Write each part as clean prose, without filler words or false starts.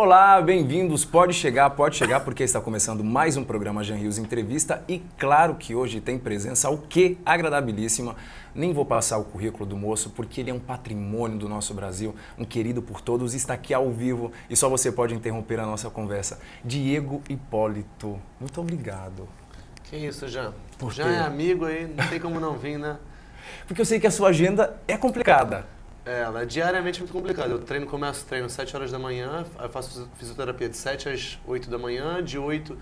Olá, bem-vindos. Pode chegar, porque está começando mais um programa Jean Rios Entrevista e claro que hoje tem presença o que agradabilíssima. Nem vou passar o currículo do moço porque ele é um patrimônio do nosso Brasil, um querido por todos, está aqui ao vivo e só você pode interromper a nossa conversa. Diego Hipólito, muito obrigado. Que isso, Jean? Jean é amigo aí, não tem como não vir, né? Porque eu sei que a sua agenda é complicada. Ela é diariamente muito complicada. Eu começo o treino às 7 horas da manhã, eu faço fisioterapia de 7 às 8 da manhã, de 8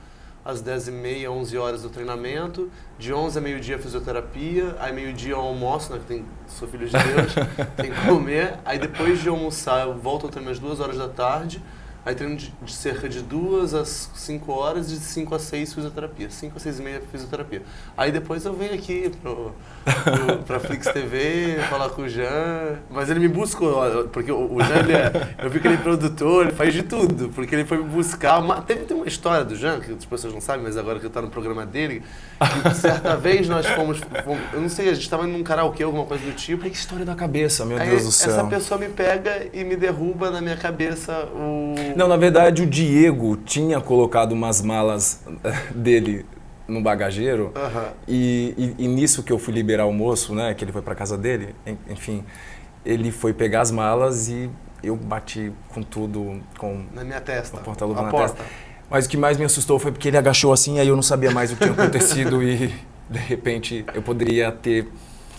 às 10h30, 11 horas do treinamento, de 11 a meio-dia fisioterapia, aí meio-dia eu almoço, né, que sou filho de Deus, tem que comer, aí depois de almoçar eu volto ao treino às 2 horas da tarde, aí treino de cerca de 2 às 5 horas, de 5 às 6 fisioterapia, 5 às 6h30 fisioterapia. Aí depois eu venho aqui pra Flix TV, falar com o Jean, mas ele me buscou, porque o Jean, eu vi que ele é produtor, ele faz de tudo, porque ele foi me buscar, tem uma história do Jean, que as pessoas não sabem, mas agora que eu tô no programa dele, que certa vez nós fomos, eu não sei, a gente estava num karaokê, alguma coisa do tipo. Ai, que história da cabeça, meu aí Deus do céu. Essa pessoa me pega e me derruba na minha cabeça Não, na verdade o Diego tinha colocado umas malas dele no bagageiro e nisso que eu fui liberar o moço, né, que ele foi pra casa dele, enfim, ele foi pegar as malas e eu bati com tudo, na minha testa, com a porta-luva na testa. Mas o que mais me assustou foi porque ele agachou assim, aí eu não sabia mais o que tinha acontecido e de repente eu poderia ter...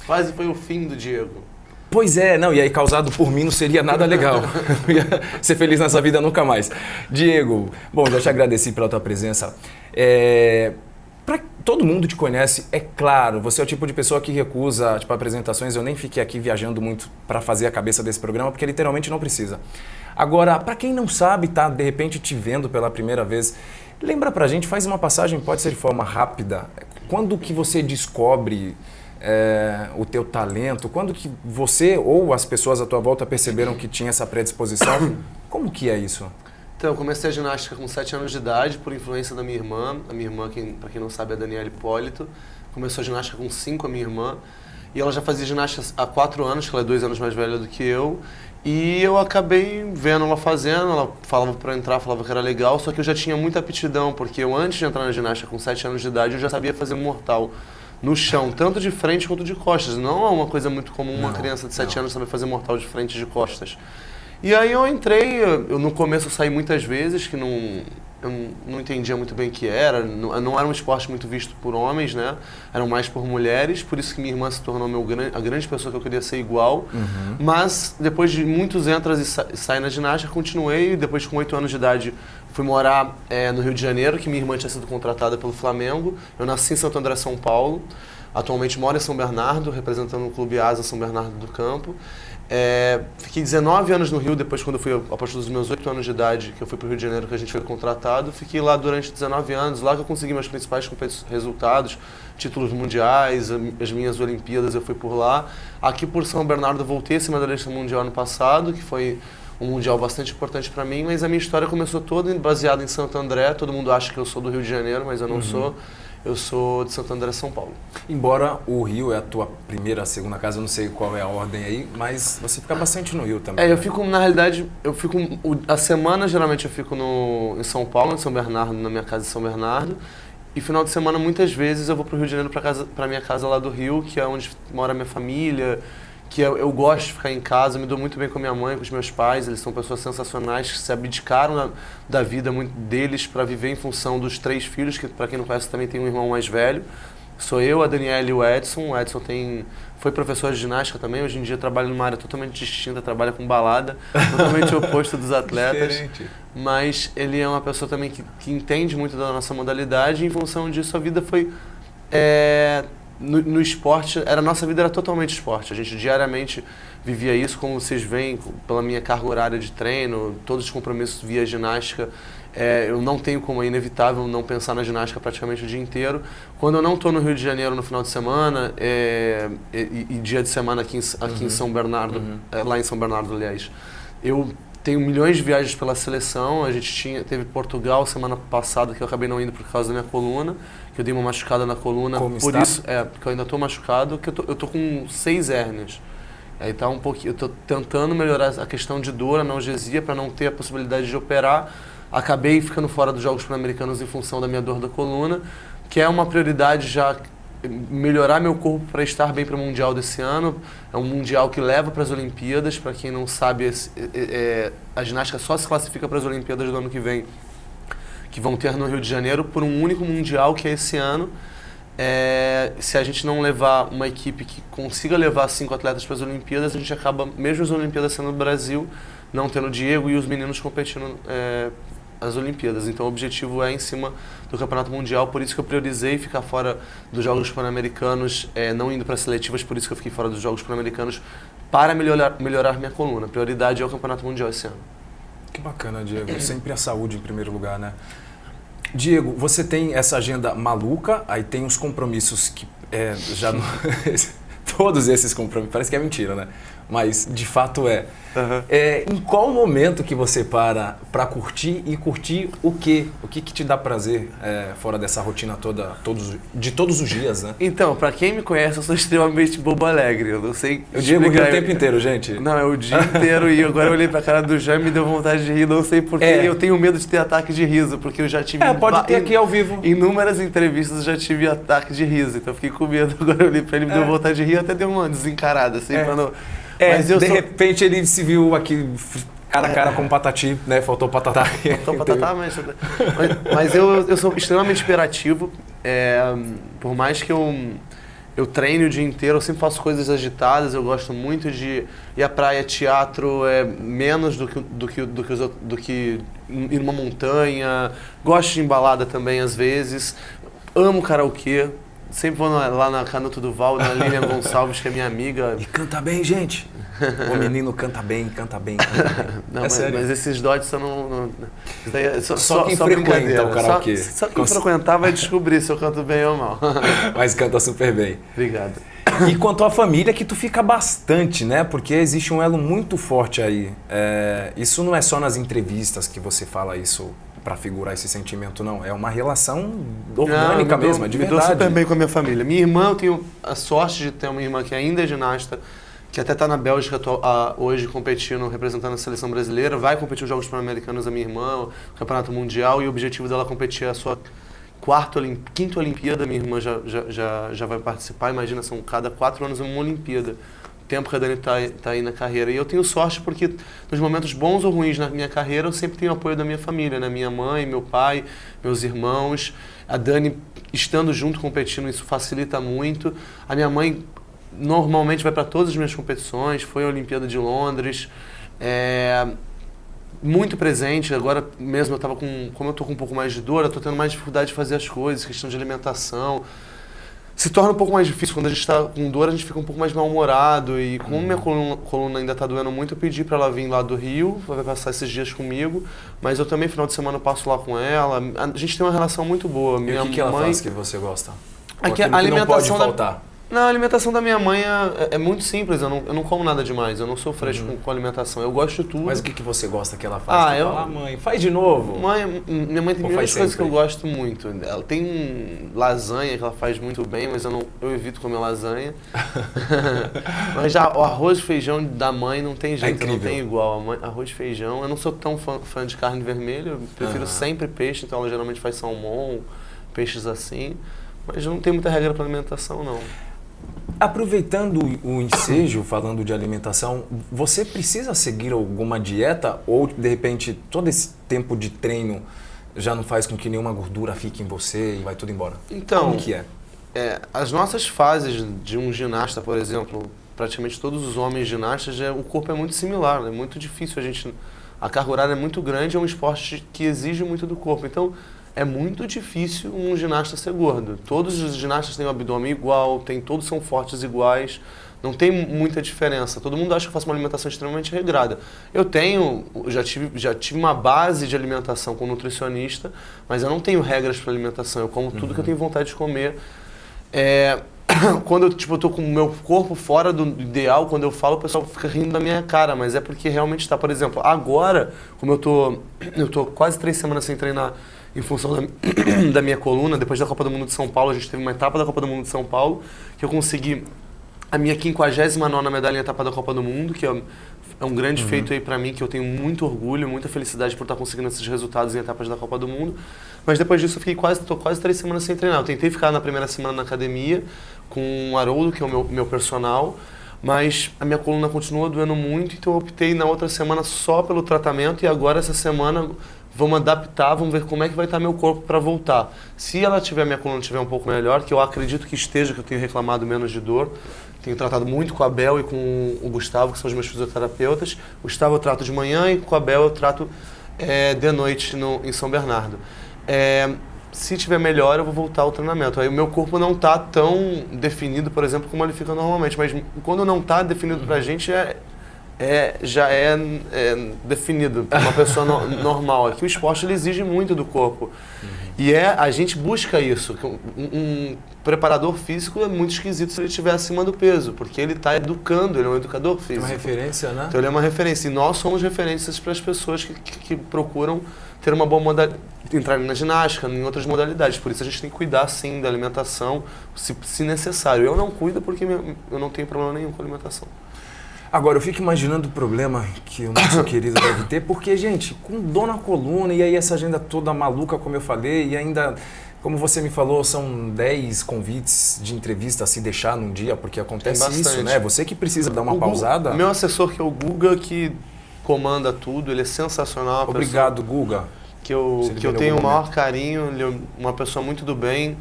Quase foi o fim do Diego. Pois é, não, e aí causado por mim não seria nada legal. Não ia ser feliz nessa vida nunca mais. Diego, bom, já te agradeci pela tua presença. Todo mundo te conhece, é claro, você é o tipo de pessoa que recusa apresentações, eu nem fiquei aqui viajando muito para fazer a cabeça desse programa, porque literalmente não precisa. Agora, para quem não sabe, tá de repente te vendo pela primeira vez, lembra pra gente, faz uma passagem, pode ser de forma rápida, quando que você descobre o teu talento, quando que você ou as pessoas à tua volta perceberam que tinha essa predisposição, como que é isso? Então, eu comecei a ginástica com 7 anos de idade, por influência da minha irmã. A minha irmã, para quem não sabe, é a Daniela Hipólito. Começou a ginástica com 5, a minha irmã. E ela já fazia ginástica há 4 anos, que ela é 2 anos mais velha do que eu. E eu acabei vendo ela fazendo, ela falava para entrar, falava que era legal, só que eu já tinha muita aptidão, porque eu antes de entrar na ginástica com 7 anos de idade, eu já sabia fazer mortal no chão, tanto de frente quanto de costas. Não é uma coisa muito comum uma criança de 7 anos saber fazer mortal de frente e de costas. E aí eu entrei, no começo eu saí muitas vezes, que eu não entendia muito bem o que era, não era um esporte muito visto por homens, né? Eram mais por mulheres, por isso que minha irmã se tornou a grande pessoa que eu queria ser igual. Mas depois de muitos entras e sair na ginástica, continuei, depois com 8 anos de idade fui morar no Rio de Janeiro, que minha irmã tinha sido contratada pelo Flamengo. Eu nasci em Santo André, São Paulo, atualmente moro em São Bernardo, representando o Clube Asa São Bernardo do Campo. Fiquei 19 anos no Rio, depois quando eu fui, a partir dos meus 8 anos de idade, que eu fui para o Rio de Janeiro, que a gente foi contratado. Fiquei lá durante 19 anos, lá que eu consegui meus principais resultados, títulos mundiais, as minhas Olimpíadas, eu fui por lá. Aqui por São Bernardo eu voltei a ser medalhista mundial ano passado, que foi um mundial bastante importante para mim, mas a minha história começou toda baseada em Santo André. Todo mundo acha que eu sou do Rio de Janeiro, mas eu não sou. Eu sou de Santo André, São Paulo. Embora o Rio é a tua primeira, segunda casa, eu não sei qual é a ordem aí, mas você fica bastante no Rio também. Eu fico, na realidade, a semana geralmente eu fico em São Paulo, em São Bernardo, na minha casa em São Bernardo. E final de semana, muitas vezes, eu vou para o Rio de Janeiro, para minha casa lá do Rio, que é onde mora a minha família, que eu gosto de ficar em casa, eu me dou muito bem com a minha mãe, com os meus pais, eles são pessoas sensacionais que se abdicaram da vida deles para viver em função dos 3 filhos, que para quem não conhece também tem um irmão mais velho. Sou eu, a Daniela e o Edson. O Edson foi professor de ginástica também, hoje em dia trabalha numa área totalmente distinta, trabalha com balada, totalmente oposto dos atletas. Diferente. Mas ele é uma pessoa também que entende muito da nossa modalidade e em função disso a vida foi... No esporte, a nossa vida era totalmente esporte. A gente diariamente vivia isso, como vocês veem, pela minha carga horária de treino, todos os compromissos via ginástica. Eu não tenho como, é inevitável não pensar na ginástica praticamente o dia inteiro. Quando eu não estou no Rio de Janeiro no final de semana, e dia de semana aqui em São Bernardo, lá em São Bernardo, aliás, eu tenho milhões de viagens pela seleção. A gente teve Portugal semana passada, que eu acabei não indo por causa da minha coluna, que eu dei uma machucada na coluna. Como por está? isso, porque eu ainda estou machucado, que eu tô com 6 hérnias. Aí tá um pouquinho, eu tô tentando melhorar a questão de dor, analgesia, para não ter a possibilidade de operar. Acabei ficando fora dos Jogos Pan-Americanos em função da minha dor da coluna, que é uma prioridade já melhorar meu corpo para estar bem para o Mundial desse ano. É um Mundial que leva para as Olimpíadas. Para quem não sabe, a ginástica só se classifica para as Olimpíadas do ano que vem, que vão ter no Rio de Janeiro, por um único Mundial, que é esse ano. Se a gente não levar uma equipe que consiga levar 5 atletas para as Olimpíadas, a gente acaba, mesmo as Olimpíadas sendo no Brasil, não tendo o Diego e os meninos competindo as Olimpíadas. Então o objetivo é em cima do Campeonato Mundial, por isso que eu priorizei ficar fora dos Jogos Pan-Americanos, não indo para as seletivas, por isso que eu fiquei fora dos Jogos Pan-Americanos, para melhorar minha coluna. A prioridade é o Campeonato Mundial esse ano. Que bacana, Diego. Sempre a saúde em primeiro lugar, né? Diego, você tem essa agenda maluca, aí tem os compromissos que já não... Todos esses compromissos, parece que é mentira, né? Mas de fato é. Uhum. Em qual momento que você para curtir e curtir o quê? O que te dá prazer fora dessa rotina toda, de todos os dias, né? Então, pra quem me conhece, eu sou extremamente bobo alegre. Eu não sei. O Diego ri o tempo inteiro, gente. Não, é o dia inteiro e agora eu olhei pra cara do Jean e me deu vontade de rir, não sei porquê. Eu tenho medo de ter ataque de riso, porque eu já tive. Pode ter aqui ao vivo. Inúmeras entrevistas eu já tive ataque de riso, então eu fiquei com medo. Agora eu olhei pra ele, me deu vontade de rir, até deu uma desencarada, assim, pra não. Mas de repente ele se viu aqui cara a cara com o Patati, né? Faltou Patatá. Faltou Patatá, mas eu sou extremamente hiperativo. Por mais que eu treine o dia inteiro, eu sempre faço coisas agitadas, eu gosto muito de ir à praia, teatro, menos do que ir numa montanha. Gosto de embalada também, às vezes. Amo karaokê. Sempre vou lá na Canuto do Val, na Lilian Gonçalves, que é minha amiga. E canta bem, gente. O menino canta bem, canta bem. Não, mas esses dotes eu não... Só quem frequenta o karaokê. Só quem frequentar vai descobrir se eu canto bem ou mal. Mas canta super bem. Obrigado. E quanto à família, que tu fica bastante, né? Porque existe um elo muito forte aí. Isso não é só nas entrevistas que você fala isso para figurar esse sentimento, não. É uma relação orgânica mesmo, de verdade. Me dou super bem com a minha família. Minha irmã, eu tenho a sorte de ter uma irmã que ainda é ginasta, que até está na Bélgica hoje competindo, representando a seleção brasileira. Vai competir os Jogos Pan-Americanos, a minha irmã, o Campeonato Mundial, e o objetivo dela é competir a sua quinta Olimpíada. Minha irmã já vai participar. Imagina, são cada 4 anos uma Olimpíada. Tempo que a Dani tá aí na carreira. E eu tenho sorte porque nos momentos bons ou ruins na minha carreira, eu sempre tenho apoio da minha família, né? Minha mãe, meu pai, meus irmãos. A Dani estando junto, competindo, isso facilita muito. A minha mãe normalmente vai para todas as minhas competições, foi à Olimpíada de Londres. Muito presente. Agora mesmo como eu tô com um pouco mais de dor, eu tô tendo mais dificuldade de fazer as coisas, questão de alimentação. Se torna um pouco mais difícil. Quando a gente está com dor, a gente fica um pouco mais mal-humorado. E como minha coluna ainda está doendo muito, eu pedi para ela vir lá do Rio, vai passar esses dias comigo. Mas eu também, final de semana, eu passo lá com ela. A gente tem uma relação muito boa. E o que ela faz que você gosta? A alimentação não pode faltar? Não, a alimentação da minha mãe é muito simples. Eu não como nada demais. Eu não sou fresco com alimentação. Eu gosto de tudo. Mas o que você gosta que ela faça? Mãe, faz de novo. Minha mãe tem muitas coisas que eu gosto muito. Ela tem lasanha que ela faz muito bem, mas eu evito comer lasanha. Mas já o arroz e feijão da mãe não tem jeito, não tem igual. Arroz e feijão, eu não sou tão fã de carne vermelha. Eu prefiro sempre peixe, então ela geralmente faz salmão, peixes assim. Mas eu não tenho muita regra para alimentação, não. Aproveitando o ensejo, falando de alimentação, você precisa seguir alguma dieta ou, de repente, todo esse tempo de treino já não faz com que nenhuma gordura fique em você e vai tudo embora? Então, como que é? As nossas fases de um ginasta, por exemplo, praticamente todos os homens ginastas, o corpo é muito similar, é muito difícil a carga horária é muito grande, é um esporte que exige muito do corpo. Então, é muito difícil um ginasta ser gordo. Todos os ginastas têm o abdômen igual, todos são fortes iguais, não tem muita diferença. Todo mundo acha que eu faço uma alimentação extremamente regrada. Já tive uma base de alimentação com nutricionista, mas eu não tenho regras para alimentação. Eu como tudo que eu tenho vontade de comer. Quando eu tô com o meu corpo fora do ideal, quando eu falo, o pessoal fica rindo da minha cara, mas é porque realmente está. Por exemplo, agora, como eu tô quase 3 semanas sem treinar, em função da minha coluna, depois da Copa do Mundo de São Paulo, a gente teve uma etapa da Copa do Mundo de São Paulo, que eu consegui a minha 59ª medalha em etapa da Copa do Mundo, que é um grande feito aí para mim, que eu tenho muito orgulho, muita felicidade por estar conseguindo esses resultados em etapas da Copa do Mundo. Mas depois disso eu fiquei tô quase 3 semanas sem treinar. Eu tentei ficar na primeira semana na academia com o Haroldo, que é o meu personal, mas a minha coluna continua doendo muito, então eu optei na outra semana só pelo tratamento e agora essa semana vamos adaptar, vamos ver como é que vai estar meu corpo para voltar. Se minha coluna estiver um pouco melhor, que eu acredito que esteja, que eu tenho reclamado menos de dor, tenho tratado muito com a Bel e com o Gustavo, que são os meus fisioterapeutas. O Gustavo eu trato de manhã e com a Bel eu trato de noite em São Bernardo. Se tiver melhor, eu vou voltar ao treinamento. Aí o meu corpo não está tão definido, por exemplo, como ele fica normalmente. Mas quando não está definido pra gente, já é definido para uma pessoa normal. Aqui o esporte ele exige muito do corpo. E a gente busca isso. Um preparador físico é muito esquisito se ele estiver acima do peso, porque ele está educando, ele é um educador físico. É uma referência, né? Então ele é uma referência. E nós somos referências para as pessoas que procuram ter uma boa modalidade, entrar na ginástica, em outras modalidades. Por isso a gente tem que cuidar, sim, da alimentação, se necessário. Eu não cuido porque eu não tenho problema nenhum com a alimentação. Agora, eu fico imaginando o problema que o nosso querido deve ter, porque, gente, com dor na coluna e aí essa agenda toda maluca, como eu falei, e ainda, como você me falou, são 10 convites de entrevista a se deixar num dia, porque acontece isso, né? Você que precisa dar uma pausada. Meu assessor, que é o Guga, que comanda tudo, ele é sensacional. Obrigado, Guga. Que eu tenho o maior carinho, ele é uma pessoa muito do bem,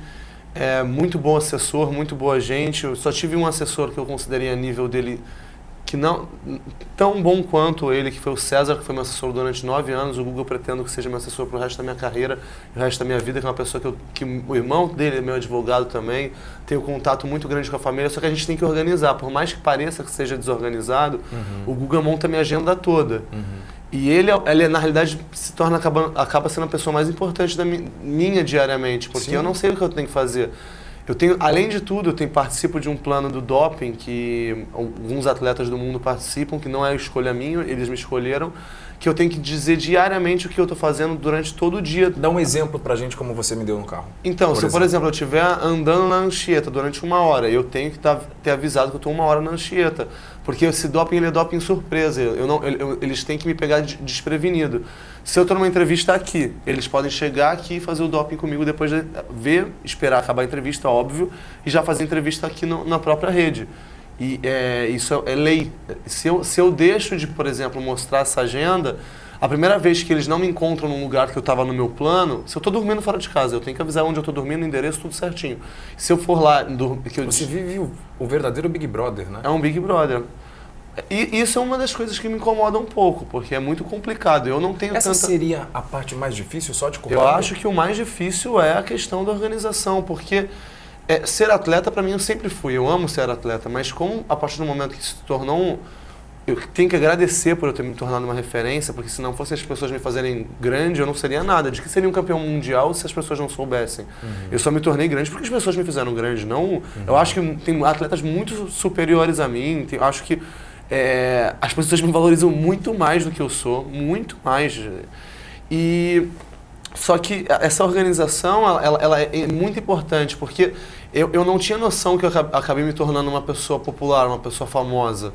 muito bom assessor, muito boa gente. Eu só tive um assessor que eu considerei a nível dele que não tão bom quanto ele, que foi o César, que foi meu assessor durante 9 anos. O Google eu pretendo que seja meu assessor pro resto da minha carreira, o resto da minha vida, que é uma pessoa que o irmão dele é meu advogado também, tenho contato muito grande com a família, só que a gente tem que organizar. Por mais que pareça que seja desorganizado, o Google monta a minha agenda toda. E ele na realidade acaba sendo a pessoa mais importante da minha diariamente, porque eu não sei o que eu tenho que fazer. Além de tudo, eu participo de um plano do doping que alguns atletas do mundo participam, que não é escolha minha, eles me escolheram, que eu tenho que dizer diariamente o que eu estou fazendo durante todo o dia. Dá um exemplo pra gente como você me deu no carro. Então, por exemplo, eu estiver andando na Anchieta durante 1 hora, eu tenho que ter avisado que eu estou 1 hora na Anchieta, porque esse doping ele é doping surpresa, eles têm que me pegar desprevenido. Se eu estou numa entrevista aqui, eles podem chegar aqui e fazer o doping comigo depois de esperar acabar a entrevista, óbvio, e já fazer a entrevista aqui na própria rede. E isso é lei. Se eu deixo de, por exemplo, mostrar essa agenda, a primeira vez que eles não me encontram num lugar que eu estava no meu plano, se eu estou dormindo fora de casa, eu tenho que avisar onde eu estou dormindo, o endereço, tudo certinho. Se eu for lá... Você vive o verdadeiro Big Brother, né? É um Big Brother. E isso é uma das coisas que me incomoda um pouco, porque é muito complicado. Eu não tenho Essa seria a parte mais difícil, só de correr? Eu acho que o mais difícil é a questão da organização, porque ser atleta para mim eu sempre fui, eu amo ser atleta, mas como a partir do momento que se tornou eu tenho que agradecer por eu ter me tornado uma referência, porque se não fossem as pessoas me fazerem grande, eu não seria nada. De que seria um campeão mundial se as pessoas não soubessem? Eu só me tornei grande porque as pessoas me fizeram grande. Não, eu acho que tem atletas muito superiores a mim, acho que as pessoas me valorizam muito mais do que eu sou, muito mais. Só que essa organização, ela é muito importante, porque eu não tinha noção que eu acabei me tornando uma pessoa popular, uma pessoa famosa.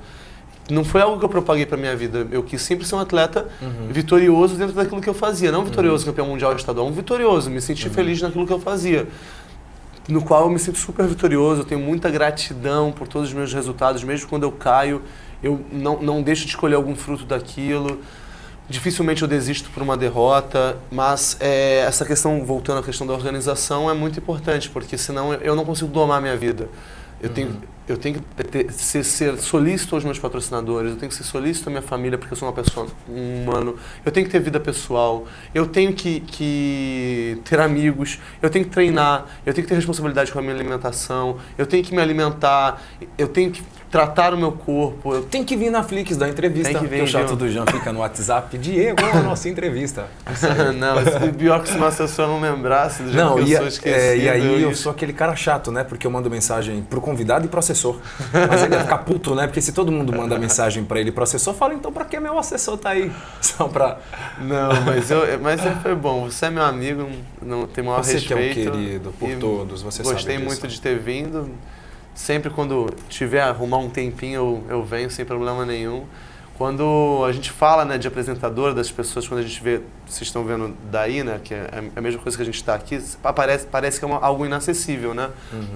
Não foi algo que eu propaguei para minha vida. Eu quis sempre ser um atleta vitorioso dentro daquilo que eu fazia. Não vitorioso campeão mundial e estadual, um vitorioso. Me senti feliz naquilo que eu fazia. No qual eu me sinto super vitorioso. Eu tenho muita gratidão por todos os meus resultados. Mesmo quando eu caio, eu não deixo de escolher algum fruto daquilo. Dificilmente eu desisto por uma derrota. Mas essa questão, voltando à questão da organização, é muito importante. Porque senão eu não consigo domar a minha vida. Eu tenho que ser solícito aos meus patrocinadores, eu tenho que ser solícito à minha família, porque eu sou uma pessoa, um humano. Eu tenho que ter vida pessoal, eu tenho que ter amigos, eu tenho que treinar, eu tenho que ter responsabilidade com a minha alimentação, eu tenho que me alimentar, eu tenho que tratar o meu corpo. Tem que vir na Flix da entrevista, porque o chato do Jean fica no WhatsApp. Diego, a nossa entrevista. Não, pior que se uma assessora não lembrasse do jeito que eu sou esquecido. E aí eu sou aquele cara chato, né? Porque eu mando mensagem pro convidado e pro assessor. Mas ele ia ficar puto, né? Porque se todo mundo manda mensagem pra ele e pro assessor, fala, então pra que meu assessor tá aí? Só pra... Não, mas foi bom. Você é meu amigo, não tem maior respeito. Você que é um querido por todos, você sabe disso. Gostei muito de ter vindo. Sempre quando tiver arrumar um tempinho, eu venho sem problema nenhum. Quando a gente fala, né, de apresentador das pessoas, quando a gente vê, vocês estão vendo daí, né, que é a mesma coisa que a gente está aqui, parece que é algo inacessível, né?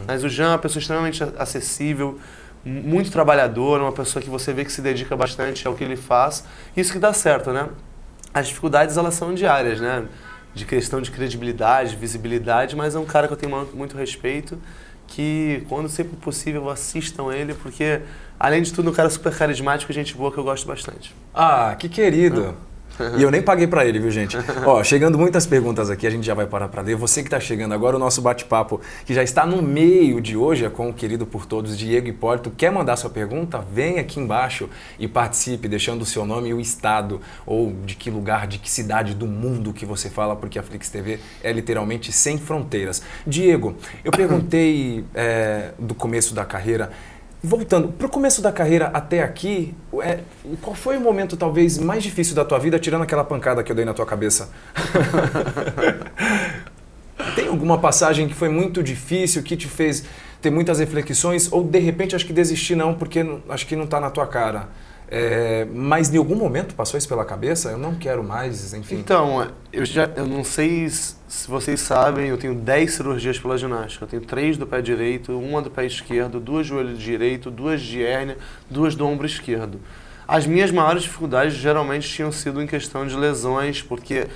Mas o Jean é uma pessoa extremamente acessível, muito trabalhador, uma pessoa que você vê que se dedica bastante ao que ele faz. Isso que dá certo, né? As dificuldades, elas são diárias, né? De questão de credibilidade, visibilidade, mas é um cara que eu tenho muito respeito, que quando sempre possível assistam ele, porque além de tudo um cara super carismático e gente boa que eu gosto bastante. Ah, que querido! E eu nem paguei pra ele, viu, gente? Ó, chegando muitas perguntas aqui, a gente já vai parar pra ler. Você que tá chegando agora, o nosso bate-papo, que já está no meio de hoje, é com o querido por todos, Diego Hipólito. Quer mandar sua pergunta? Vem aqui embaixo e participe, deixando o seu nome e o estado, ou de que lugar, de que cidade do mundo que você fala, porque a Flix TV é literalmente sem fronteiras. Diego, eu perguntei do começo da carreira. Voltando, para o começo da carreira até aqui, qual foi o momento talvez mais difícil da tua vida, tirando aquela pancada que eu dei na tua cabeça? Tem alguma passagem que foi muito difícil, que te fez ter muitas reflexões, ou de repente acho que desistir não, porque acho que não está na tua cara? Mas em algum momento passou isso pela cabeça? Eu não quero mais, enfim. Então, eu não sei se vocês sabem, eu tenho 10 cirurgias pela ginástica. Eu tenho 3 do pé direito, 1 do pé esquerdo, 2 do joelho direito, 2 de hérnia, 2 do ombro esquerdo. As minhas maiores dificuldades geralmente tinham sido em questão de lesões, porque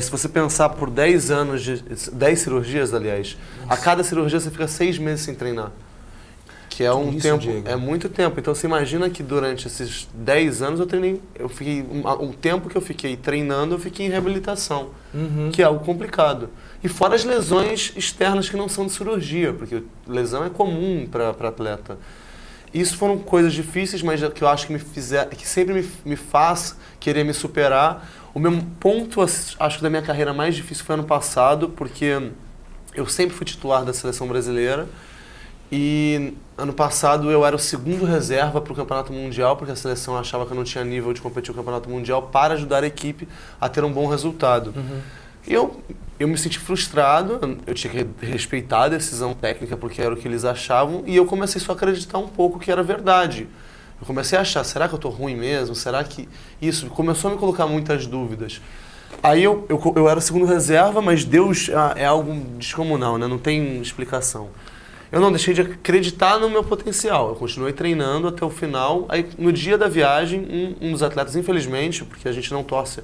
se você pensar por 10 anos, 10 cirurgias, aliás, a cada cirurgia você fica 6 meses sem treinar. Que é um tempo, Diego? É muito tempo. Então você imagina que durante esses 10 anos o tempo que eu fiquei treinando, eu fiquei em reabilitação, que é algo complicado. E fora as lesões externas que não são de cirurgia, porque lesão é comum para atleta. Isso foram coisas difíceis, mas que eu acho que sempre me faz querer me superar. O meu ponto, acho que da minha carreira mais difícil foi ano passado, porque eu sempre fui titular da seleção brasileira. E ano passado eu era o segundo reserva para o Campeonato Mundial, porque a seleção achava que eu não tinha nível de competir no Campeonato Mundial, para ajudar a equipe a ter um bom resultado. E eu me senti frustrado, eu tinha que respeitar a decisão técnica porque era o que eles achavam, e eu comecei só a acreditar um pouco que era verdade. Eu comecei a achar, será que eu estou ruim mesmo? Será que isso? Começou a me colocar muitas dúvidas. Aí eu era o segundo reserva, mas Deus é algo descomunal, né? Não tem explicação. Eu não deixei de acreditar no meu potencial. Eu continuei treinando até o final. Aí, no dia da viagem, um dos atletas, infelizmente, porque a gente não torce,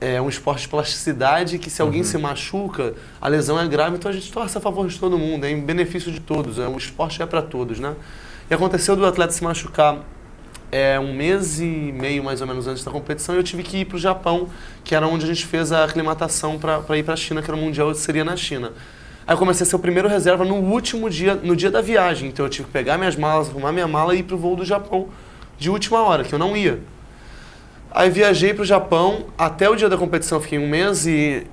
é um esporte de plasticidade que se alguém se machuca, a lesão é grave, então a gente torce a favor de todo mundo, é em benefício de todos. O esporte é para todos, né? E aconteceu do atleta se machucar 1 mês e meio, mais ou menos, antes da competição, e eu tive que ir para o Japão, que era onde a gente fez a aclimatação para ir para a China, que era o Mundial, seria na China. Aí eu comecei a ser o primeiro reserva no último dia, no dia da viagem. Então eu tive que pegar minhas malas, arrumar minha mala e ir pro voo do Japão de última hora, que eu não ia. Aí viajei pro Japão, até o dia da competição eu fiquei 1 mês e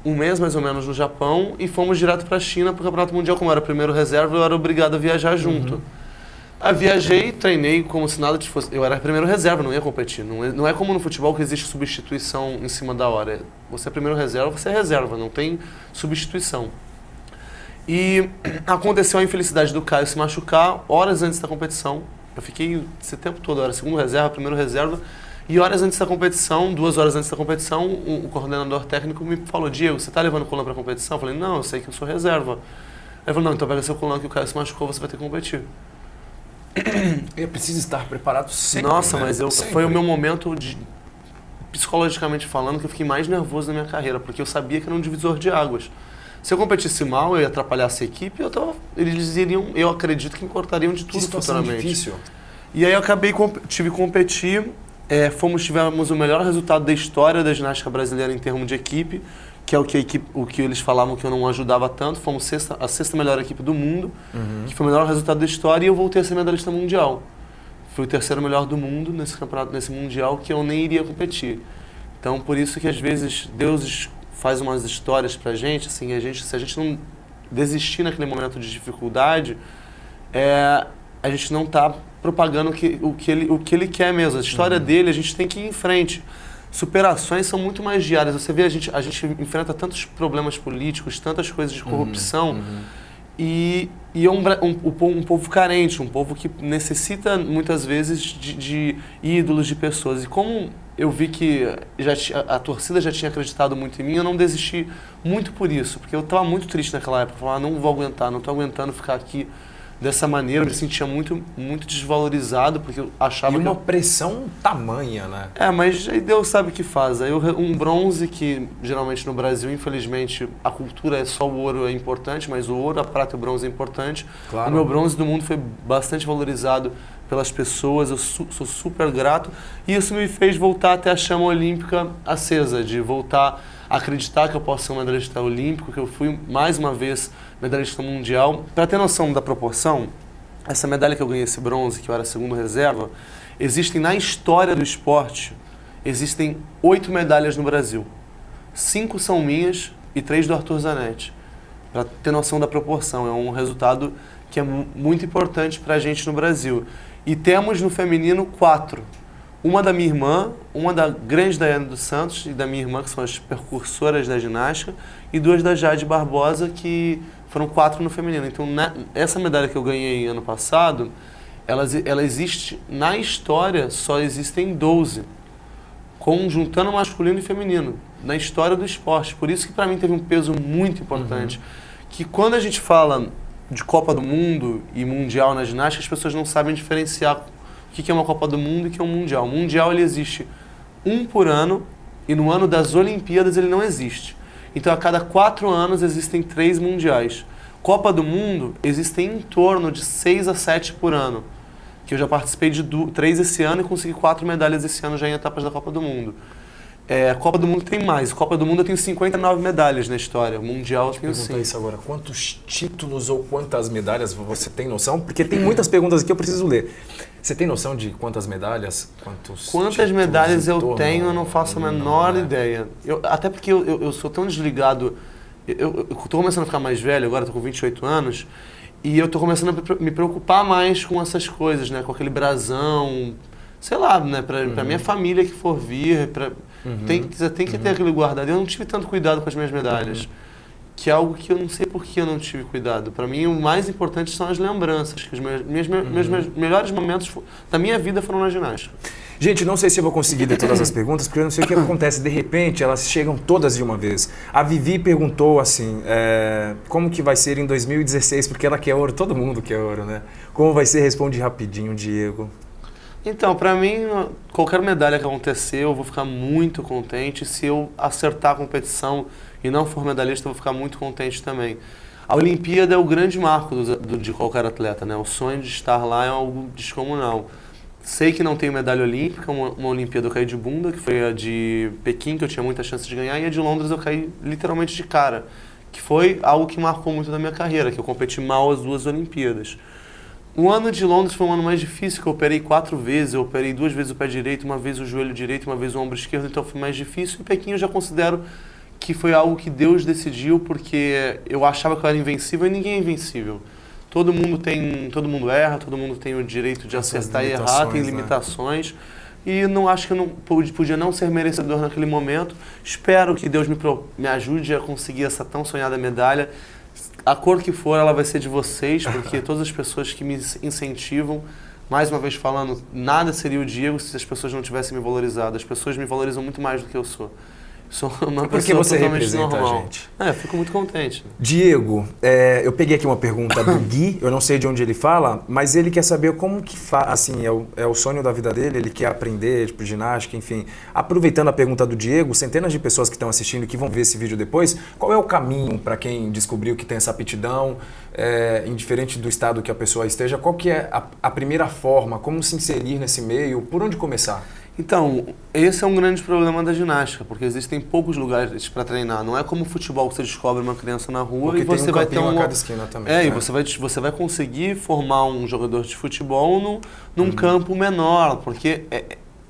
1 mês mais ou menos no Japão, e fomos direto pra China pro Campeonato Mundial. Como eu era primeiro reserva, eu era obrigado a viajar junto. Aí viajei, treinei como se nada fosse... Eu era primeiro reserva, não ia competir. Não é como no futebol que existe substituição em cima da hora. Você é primeiro reserva, você é reserva, não tem substituição. E aconteceu a infelicidade do Caio se machucar horas antes da competição. Eu fiquei esse tempo todo, eu era segundo reserva, primeiro reserva. E horas antes da competição, 2 horas antes da competição, o coordenador técnico me falou: Diego, você tá levando o colã pra competição? Eu falei: não, eu sei que eu sou reserva. Ele falou: não, então pega seu colã que o Caio se machucou, você vai ter que competir. Eu preciso estar preparado sempre. Nossa, né? mas foi o meu momento, psicologicamente falando, que eu fiquei mais nervoso na minha carreira, porque eu sabia que era um divisor de águas. Se eu competisse mal, eu ia atrapalhar essa equipe, eles iriam, eu acredito que me cortariam de tudo futuramente. Difícil. E aí eu tive que competir, tivemos o melhor resultado da história da ginástica brasileira em termos de equipe, que é o que eles falavam que eu não ajudava tanto. Fomos a sexta melhor equipe do mundo, que foi o melhor resultado da história, e eu voltei a ser medalhista mundial. Fui o terceiro melhor do mundo nesse campeonato, nesse mundial, que eu nem iria competir. Então, por isso que às vezes Deus faz umas histórias pra gente, assim, se a gente não desistir naquele momento de dificuldade, a gente não tá propagando o que ele quer mesmo. A história dele, a gente tem que ir em frente. Superações são muito mais diárias. Você vê, a gente enfrenta tantos problemas políticos, tantas coisas de corrupção, E é um povo carente, um povo que necessita muitas vezes de ídolos, de pessoas. E como eu vi que a torcida já tinha acreditado muito em mim, eu não desisti muito por isso, porque eu estava muito triste naquela época. Eu falava, não vou aguentar, não estou aguentando ficar aqui dessa maneira. Eu me sentia muito desvalorizado, porque eu achava E que... uma pressão tamanha, né? mas aí Deus sabe o que faz. Aí um bronze que, geralmente no Brasil, infelizmente, a cultura é só o ouro é importante, mas o ouro, a prata e o bronze é importante. Claro. O meu bronze do mundo foi bastante valorizado pelas pessoas, eu sou super grato. E isso me fez voltar até a chama olímpica acesa, de voltar a acreditar que eu posso ser um medalhista olímpico, que eu fui, mais uma vez, medalhista mundial. Para ter noção da proporção, essa medalha que eu ganhei, esse bronze, que eu era segundo reserva, existem na história do esporte, existem 8 medalhas no Brasil. 5 são minhas e 3 do Arthur Zanetti. Para ter noção da proporção, é um resultado que é muito importante para a gente no Brasil. E temos no feminino 4. Uma da minha irmã, uma da grande Daiane dos Santos e da minha irmã, que são as percursoras da ginástica, e 2 da Jade Barbosa, que foram 4 no feminino. Então, essa medalha que eu ganhei ano passado, ela existe na história, só existem 12, juntando masculino e feminino, na história do esporte. Por isso que para mim teve um peso muito importante. Que quando a gente fala de Copa do Mundo e Mundial na ginástica, as pessoas não sabem diferenciar o que é uma Copa do Mundo e o que é um Mundial. O Mundial ele existe um por ano e no ano das Olimpíadas ele não existe. Então a cada 4 anos existem 3 mundiais. Copa do Mundo existem em torno de 6 a 7 por ano. Que eu já participei de 3 esse ano e consegui 4 medalhas esse ano já em etapas da Copa do Mundo. A Copa do Mundo tem mais. A Copa do Mundo eu tenho 59 medalhas na história. O Mundial eu tenho 5. Isso agora. Quantos títulos ou quantas medalhas você tem noção? Porque tem muitas perguntas aqui que eu preciso ler. Você tem noção de quantas medalhas? Quantas medalhas eu tenho, eu não faço a menor ideia. Até porque eu sou tão desligado. Eu estou começando a ficar mais velho, agora estou com 28 anos, e eu estou começando a me preocupar mais com essas coisas, né? Com aquele brasão, sei lá, né? Para minha família que for vir, tem que ter aquele guardado. Eu não tive tanto cuidado com as minhas medalhas, que é algo que eu não sei por que eu não tive cuidado. Para mim, o mais importante são as lembranças, que os meus melhores momentos da minha vida foram na ginástica. Gente, não sei se eu vou conseguir ler todas as perguntas, porque eu não sei o que acontece. De repente, elas chegam todas de uma vez. A Vivi perguntou assim, como que vai ser em 2016, porque ela quer ouro, todo mundo quer ouro, né? Como vai ser? Responde rapidinho, Diego. Então, para mim, qualquer medalha que acontecer, eu vou ficar muito contente. Se eu acertar a competição e não for medalhista, eu vou ficar muito contente também. A Olimpíada é o grande marco de qualquer atleta, né? O sonho de estar lá é algo descomunal. Sei que não tenho medalha olímpica, uma Olimpíada eu caí de bunda, que foi a de Pequim, que eu tinha muita chance de ganhar, e a de Londres eu caí literalmente de cara, que foi algo que marcou muito da minha carreira, que eu competi mal as 2 Olimpíadas. O ano de Londres foi um ano mais difícil, que eu operei 4 vezes, eu operei 2 vezes o pé direito, uma vez o joelho direito, uma vez o ombro esquerdo, então foi mais difícil. E Pequim eu já considero que foi algo que Deus decidiu, porque eu achava que eu era invencível e ninguém é invencível. Todo mundo erra, todo mundo tem o direito de acertar e errar, tem limitações. Né? E não acho que eu não podia não ser merecedor naquele momento. Espero que Deus me ajude a conseguir essa tão sonhada medalha. A cor que for, ela vai ser de vocês, porque todas as pessoas que me incentivam, mais uma vez falando, nada seria o Diego se as pessoas não tivessem me valorizado. As pessoas me valorizam muito mais do que eu sou. Sou uma porque pessoa você totalmente representa normal. a gente. Fico muito contente. Diego, eu peguei aqui uma pergunta do Gui, eu não sei de onde ele fala, mas ele quer saber como que faz, assim, é o sonho da vida dele, ele quer aprender, tipo, ginástica, enfim. Aproveitando a pergunta do Diego, centenas de pessoas que estão assistindo e que vão ver esse vídeo depois, qual é o caminho para quem descobriu que tem essa aptidão, indiferente do estado que a pessoa esteja, qual que é a primeira forma, como se inserir nesse meio, por onde começar? Então, esse é um grande problema da ginástica, porque existem poucos lugares para treinar. Não é como o futebol que você descobre uma criança na rua porque e você vai ter a cada esquina também. e você vai conseguir formar um jogador de futebol num campo menor, porque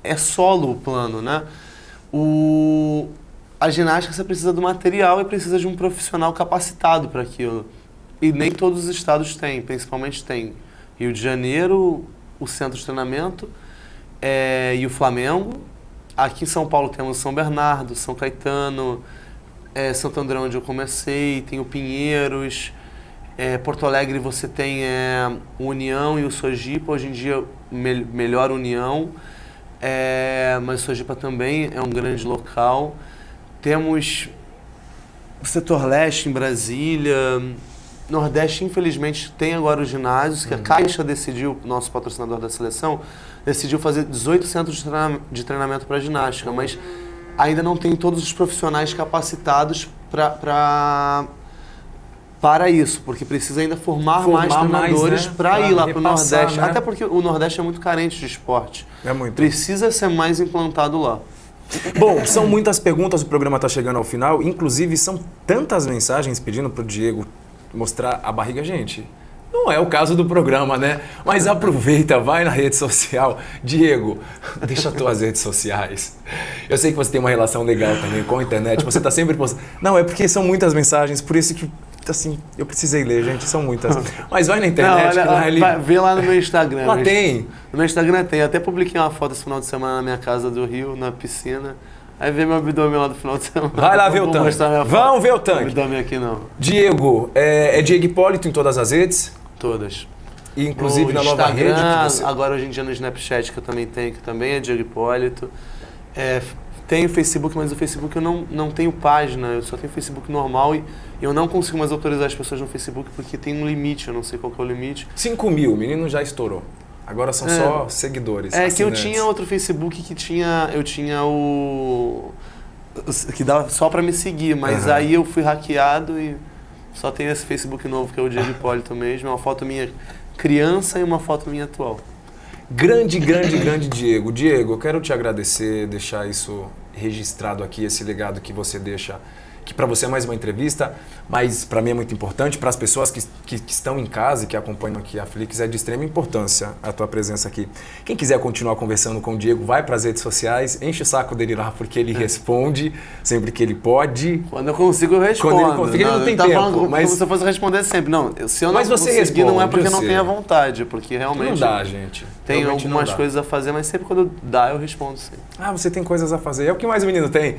é solo o plano, né? A ginástica você precisa do material e precisa de um profissional capacitado para aquilo. E nem todos os estados têm, principalmente tem Rio de Janeiro, o centro de treinamento, e o Flamengo. Aqui em São Paulo temos São Bernardo, São Caetano, Santo André, onde eu comecei, tem o Pinheiros, Porto Alegre você tem o União e o Sojipa, hoje em dia melhor União, mas o Sojipa também é um grande local. Temos o setor leste em Brasília, Nordeste infelizmente tem agora os ginásios, que a Caixa decidiu, nosso patrocinador da seleção, decidiu fazer 18 centros de treinamento para ginástica, mas ainda não tem todos os profissionais capacitados para isso, porque precisa ainda formar mais treinadores, né? Para ir lá para o Nordeste, né? Até porque o Nordeste é muito carente de esporte. É muito. Precisa ser mais implantado lá. Bom, são muitas perguntas, o programa está chegando ao final, inclusive são tantas mensagens pedindo para o Diego mostrar a barriga. Gente, não é o caso do programa, né? Mas aproveita, vai na rede social. Diego, deixa as tuas redes sociais. Eu sei que você tem uma relação legal também com a internet, você está sempre postando. Não, é porque são muitas mensagens, por isso que, assim, eu precisei ler, gente, são muitas. Mas vai na internet. Não, olha, vê lá no meu Instagram. Lá tem. No meu Instagram tem. Eu até publiquei uma foto esse final de semana na minha casa do Rio, na piscina. Aí vê meu abdômen lá do final de semana. Vai lá ver o tanque. Vamos ver o tanque. Abdômen aqui não. Diego, é Diego Hipólito em todas as redes? Todas. E, inclusive no na nova rede que você... Agora hoje em dia no Snapchat, que eu também tenho, que também é Diego Hipólito. Tenho Facebook, mas o Facebook eu não tenho página, eu só tenho Facebook normal e eu não consigo mais autorizar as pessoas no Facebook porque tem um limite, eu não sei qual que é o limite. 5 mil, o menino já estourou. Agora são só seguidores. Que eu tinha outro Facebook que eu tinha o... que dava só pra me seguir, mas aí eu fui hackeado e só tenho esse Facebook novo que é o Diego Hipólito mesmo, é uma foto minha criança e uma foto minha atual. Grande Diego. Diego, eu quero te agradecer, deixar isso registrado aqui, esse legado que você deixa, que para você é mais uma entrevista, mas para mim é muito importante, para as pessoas que estão em casa e que acompanham aqui a Flix, é de extrema importância a tua presença aqui. Quem quiser continuar conversando com o Diego, vai para as redes sociais, enche o saco dele lá, porque ele responde sempre que ele pode. Quando eu consigo, eu respondo. Quando ele consegue, ele não tem tempo. Falando, mas como se eu fosse responder sempre. Não, se eu não mas você conseguir, responde, não é porque eu não tenho a vontade, porque realmente... Não dá, gente. Tem Realmente algumas coisas a fazer, mas sempre quando dá, eu respondo sempre. Ah, você tem coisas a fazer. É o que mais o menino tem.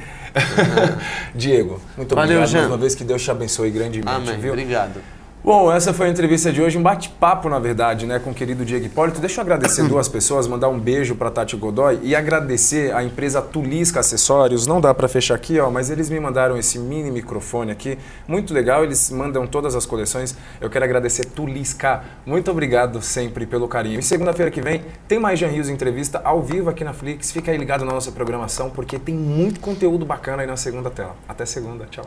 Diego, muito obrigado mais uma vez, que Deus te abençoe grandemente. Amém, viu? Obrigado. Bom, essa foi a entrevista de hoje, um bate-papo, na verdade, né, com o querido Diego Hipólito. Deixa eu agradecer duas pessoas, mandar um beijo para Tati Godoy e agradecer a empresa Tulisca Acessórios. Não dá para fechar aqui, ó, mas eles me mandaram esse mini microfone aqui, muito legal, eles mandam todas as coleções. Eu quero agradecer Tulisca, muito obrigado sempre pelo carinho. E segunda-feira que vem tem mais Jean Rios entrevista ao vivo aqui na Flix. Fica aí ligado na nossa programação, porque tem muito conteúdo bacana aí na segunda tela. Até segunda, tchau.